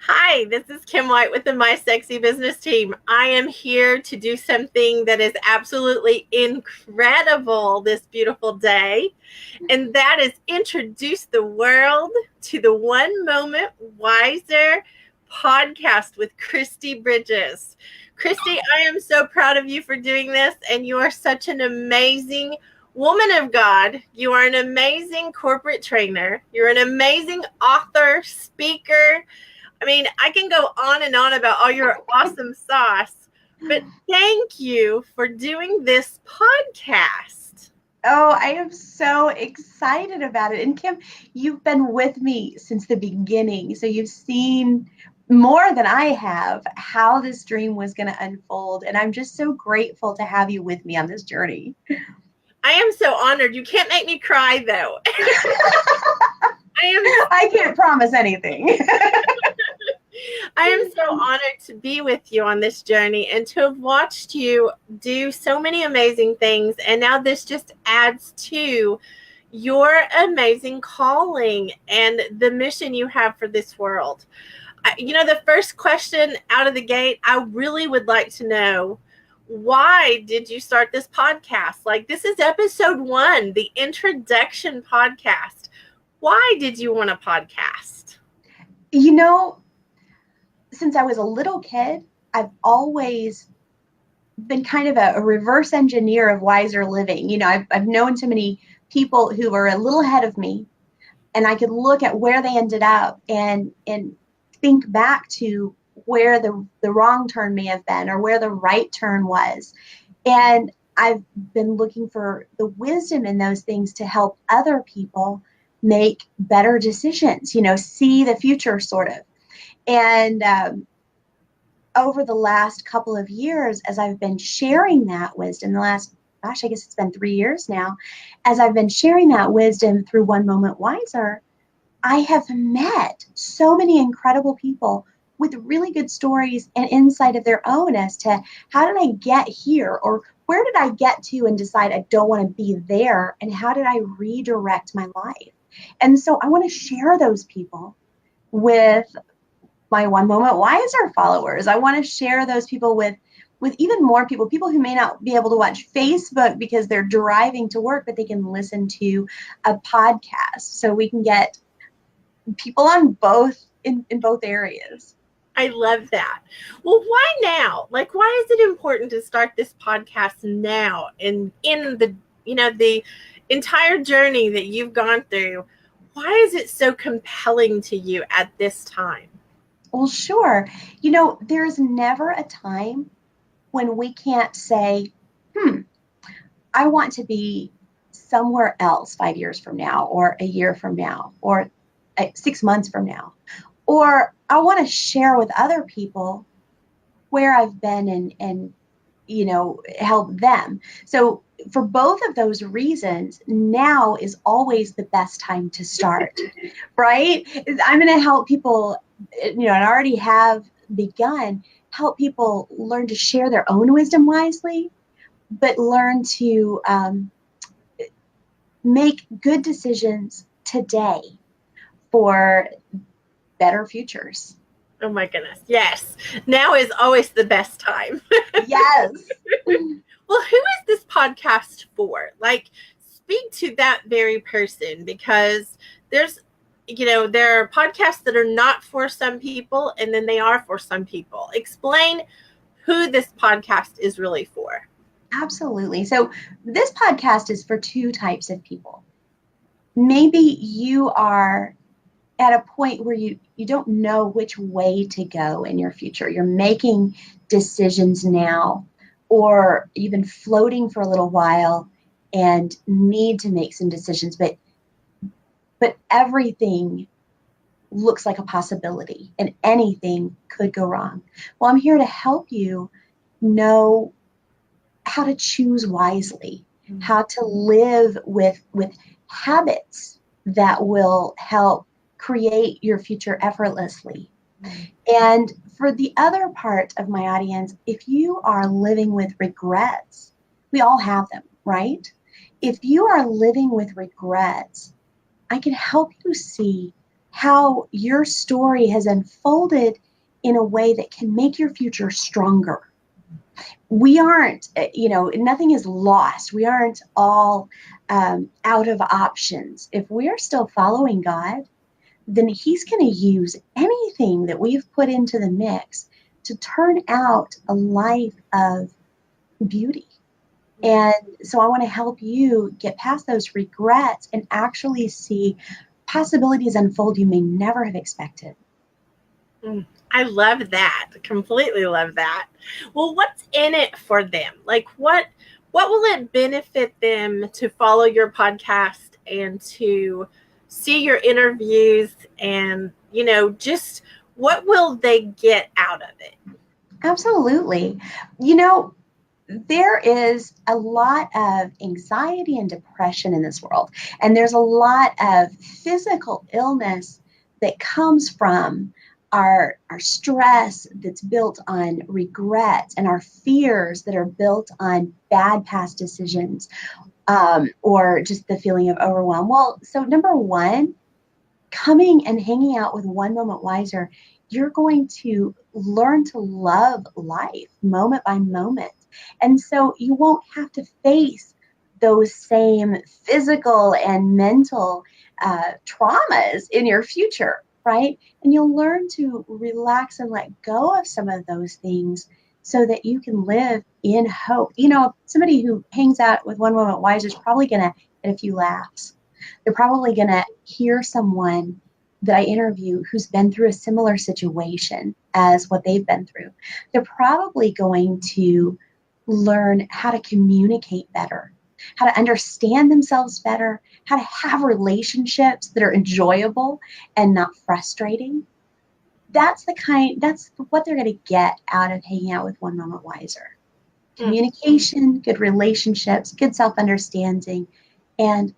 Hi, this is Kim White with the My Sexy Business team. I am here to do something that is absolutely incredible this beautiful day, and that is introduce the world to the One Moment Wiser podcast with Kristi Bridges. Kristi, I am so proud of you for doing this, and you are such an amazing woman of God. You are an amazing corporate trainer. You're an amazing author, speaker. I mean, I can go on and on about all your awesome sauce, but thank you for doing this podcast. Oh, I am so excited about it. And Kim, you've been with me since the beginning. So you've seen more than I have how this dream was going to unfold. And I'm just so grateful to have you with me on this journey. I am so honored. You can't make me cry, though. I can't promise anything. I am so honored to be with you on this journey and to have watched you do so many amazing things. And now this just adds to your amazing calling and the mission you have for this world. The first question out of the gate, I really would like to know, why did you start this podcast? Like, this is episode 1, the introduction podcast. Why did you want a podcast? Since I was a little kid, I've always been kind of a reverse engineer of wiser living. I've known so many people who were a little ahead of me, and I could look at where they ended up and think back to where the wrong turn may have been or where the right turn was. And I've been looking for the wisdom in those things to help other people make better decisions, see the future sort of. And over the last couple of years, as I've been sharing that wisdom, I guess it's been 3 years now, as I've been sharing that wisdom through One Moment Wiser, I have met so many incredible people with really good stories and insight of their own as to how did I get here, or where did I get to and decide I don't want to be there, and how did I redirect my life? And so I want to share those people with my One Moment Wiser followers. I want to share those people with even more people who may not be able to watch Facebook because they're driving to work, but they can listen to a podcast. So we can get people on both in both areas. I love that. Well, why now? Like, why is it important to start this podcast now? And in the entire journey that you've gone through, why is it so compelling to you at this time? Well, sure. There's never a time when we can't say, I want to be somewhere else 5 years from now, or a year from now, or 6 months from now. Or I want to share with other people where I've been and help them. So for both of those reasons, now is always the best time to start, right? I'm going to help people, and I already have begun, help people learn to share their own wisdom wisely, but learn to make good decisions today for better futures. Oh my goodness. Yes. Now is always the best time. Yes. Well, who is this podcast for? Like, speak to that very person, because there are podcasts that are not for some people, and then they are for some people. Explain who this podcast is really for. Absolutely. So this podcast is for 2 types of people. Maybe you are at a point where you don't know which way to go in your future. You're making decisions now, or you've been floating for a little while and need to make some decisions, but everything looks like a possibility and anything could go wrong. Well, I'm here to help you know how to choose wisely, how to live with habits that will help create your future effortlessly. And for the other part of my audience, if you are living with regrets, we all have them, right? If you are living with regrets, I can help you see how your story has unfolded in a way that can make your future stronger. We aren't, nothing is lost. We aren't all out of options. If we're still following God, then He's going to use anything that we've put into the mix to turn out a life of beauty. And so I want to help you get past those regrets and actually see possibilities unfold you may never have expected. I love that. Completely love that. Well, what's in it for them? Like what will it benefit them to follow your podcast and to see your interviews and, just what will they get out of it? Absolutely. There is a lot of anxiety and depression in this world, and there's a lot of physical illness that comes from our stress that's built on regret and our fears that are built on bad past decisions, or just the feeling of overwhelm. Well, so number one, coming and hanging out with One Moment Wiser, you're going to learn to love life moment by moment. And so you won't have to face those same physical and mental traumas in your future, right? And you'll learn to relax and let go of some of those things so that you can live in hope. Somebody who hangs out with One Moment Wiser is probably going to get a few laughs. They're probably going to hear someone that I interview who's been through a similar situation as what they've been through. They're probably going to learn how to communicate better, how to understand themselves better, how to have relationships that are enjoyable and not frustrating. That's what they're going to get out of hanging out with One Moment Wiser. Communication, good relationships, good self-understanding, and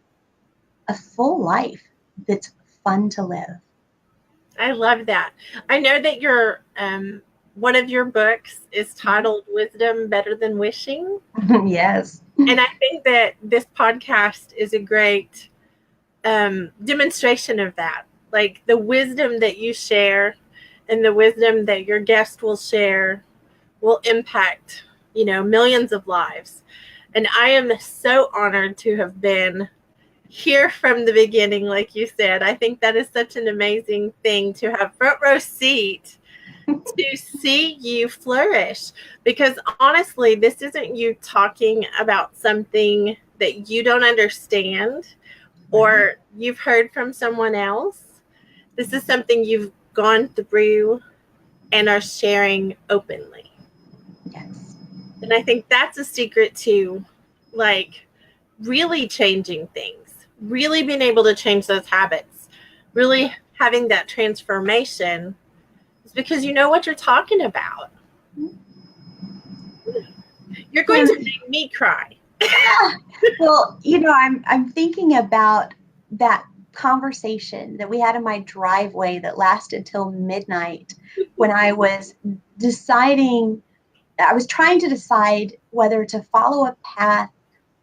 a full life that's fun to live. I love that. I know that your one of your books is titled Wisdom Better Than Wishing. Yes. And I think that this podcast is a great demonstration of that. Like the wisdom that you share and the wisdom that your guest will share will impact, millions of lives. And I am so honored to have been here from the beginning, like you said. I think that is such an amazing thing to have front row seat to see you flourish. Because honestly, this isn't you talking about something that you don't understand or you've heard from someone else. This is something you've gone through and are sharing openly. Yes. And I think that's a secret to really changing things. Really being able to change those habits, really having that transformation is because you know what you're talking about. You're going to make me cry. Well, I'm thinking about that conversation that we had in my driveway that lasted till midnight when I was trying to decide whether to follow a path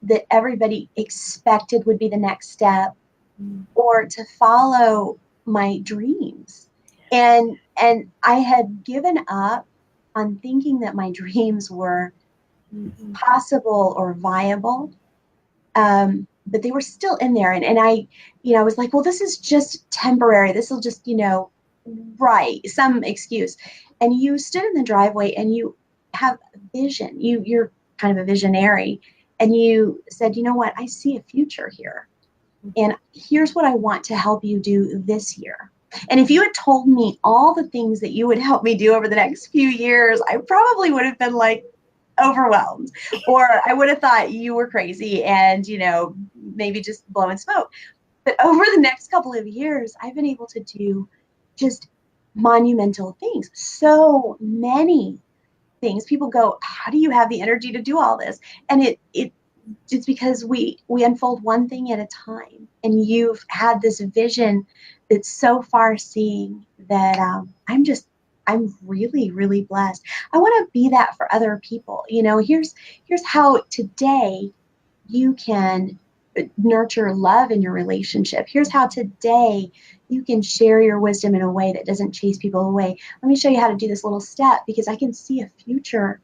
that everybody expected would be the next step or to follow my dreams. And I had given up on thinking that my dreams were possible or viable. But they were still in there. And I was like, well, this is just temporary. This will just, right, some excuse. And you stood in the driveway and you have vision. You're kind of a visionary. And you said, you know what, I see a future here. And here's what I want to help you do this year. And if you had told me all the things that you would help me do over the next few years, I probably would have been like overwhelmed, or I would have thought you were crazy and, maybe just blowing smoke. But over the next couple of years, I've been able to do just monumental things. So many things. People go, how do you have the energy to do all this? And it's because we unfold one thing at a time. And you've had this vision that's so far seeing that I'm really, really blessed. I want to be that for other people. Here's how today you can nurture love in your relationship. Here's how today you can share your wisdom in a way that doesn't chase people away. Let me show you how to do this little step, because I can see a future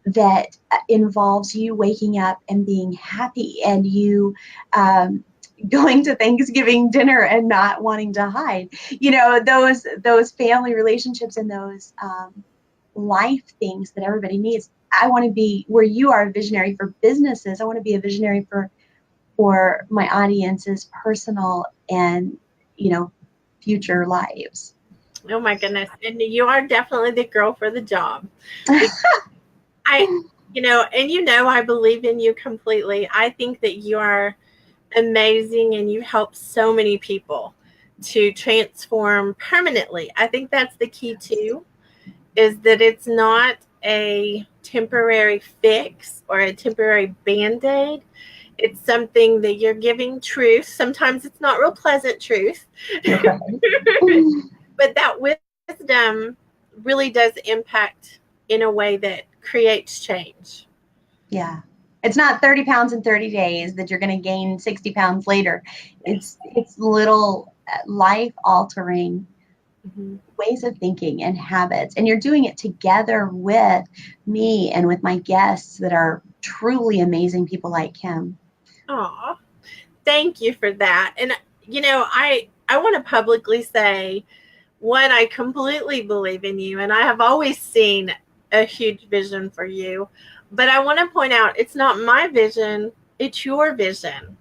that involves you waking up and being happy, and you going to Thanksgiving dinner and not wanting to hide. Those family relationships and those life things that everybody needs. I want to be where you are a visionary for businesses. I want to be a visionary for my audience's personal and future lives. Oh my goodness. And you are definitely the girl for the job. I believe in you completely. I think that you are amazing, and you help so many people to transform permanently. I think that's the key too, is that it's not a temporary fix or a temporary band-aid. It's something that you're giving truth. Sometimes it's not real pleasant truth. Okay. But that wisdom really does impact in a way that creates change. Yeah. It's not 30 pounds in 30 days that you're going to gain 60 pounds later. It's little life-altering ways of thinking and habits. And you're doing it together with me and with my guests that are truly amazing people like Kim. Aw, thank you for that. And, I want to publicly say, one, I completely believe in you, and I have always seen a huge vision for you. But I want to point out, it's not my vision, it's your vision.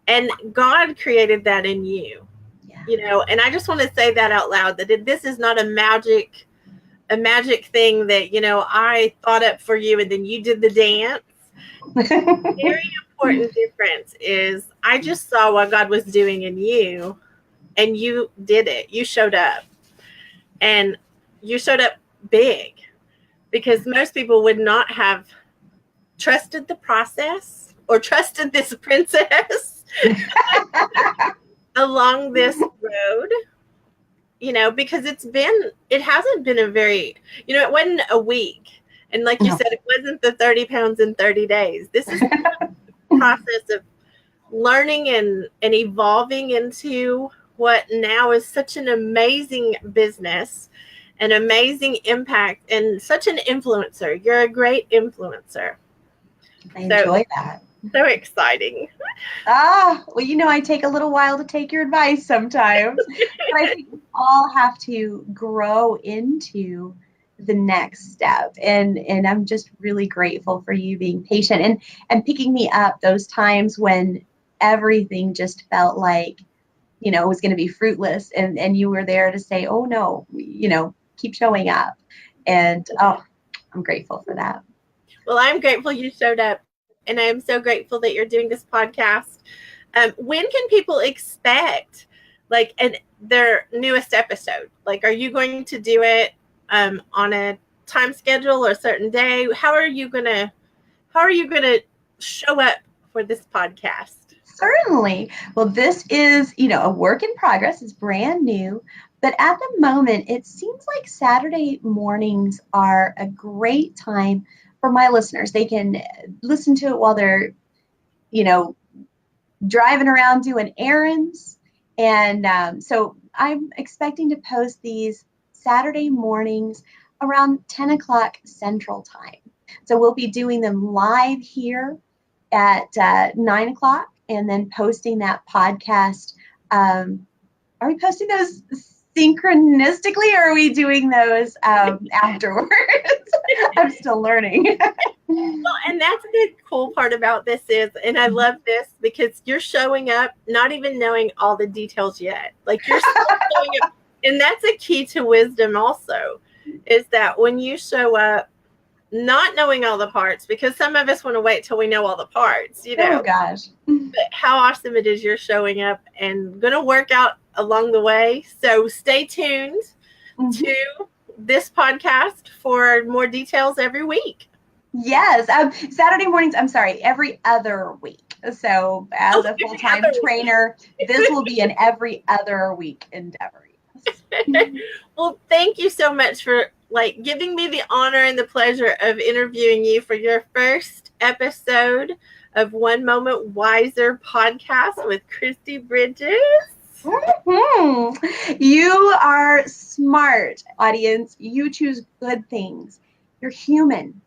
And God created that in you. Yeah. And I just want to say that out loud, that this is not a magic thing that, I thought up for you and then you did the dance. Very important difference is I just saw what God was doing in you, and you did it. You showed up, and you showed up big, because most people would not have trusted the process or trusted this princess along this road, because it hasn't been a very, it wasn't a week. And like you said, it wasn't the 30 pounds in 30 days. This is the process of learning and evolving into what now is such an amazing business, an amazing impact, and such an influencer. You're a great influencer. I enjoy that. So exciting. Well, I take a little while to take your advice sometimes. But I think we all have to grow into the next step. And I'm just really grateful for you being patient and picking me up those times when everything just felt like, it was going to be fruitless. And you were there to say, oh, no, keep showing up. And, I'm grateful for that. Well, I'm grateful you showed up. And I am so grateful that you're doing this podcast. When can people expect their newest episode? Are you going to do it on a time schedule or a certain day? How are you gonna show up for this podcast? Certainly. Well, this is, a work in progress. It's brand new. But at the moment, it seems like Saturday mornings are a great time for my listeners. They can listen to it while they're, driving around doing errands. And so I'm expecting to post these Saturday mornings around 10 o'clock Central Time. So we'll be doing them live here at 9 o'clock and then posting that podcast. Are we posting those synchronistically, or are we doing those afterwards? I'm still learning. Well, and that's the cool part about this is, and I love this because you're showing up not even knowing all the details yet. You're still showing up, and that's a key to wisdom also, is that when you show up not knowing all the parts, because some of us want to wait till we know all the parts, Oh gosh. But how awesome it is you're showing up and going to work out along the way. So stay tuned to this podcast for more details every week. Yes. Saturday mornings, every other week. So as a full-time trainer, this will be an every other week endeavor. Well, thank you so much for giving me the honor and the pleasure of interviewing you for your first episode of One Moment Wiser podcast with Kristi Bridges. Mm-hmm. You are smart, audience. You choose good things. You're human.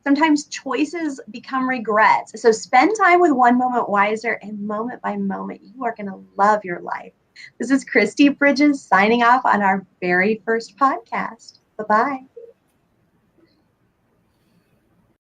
Sometimes choices become regrets. So spend time with One Moment Wiser, and moment by moment, you are going to love your life. This is Kristi Bridges signing off on our very first podcast. Bye-bye.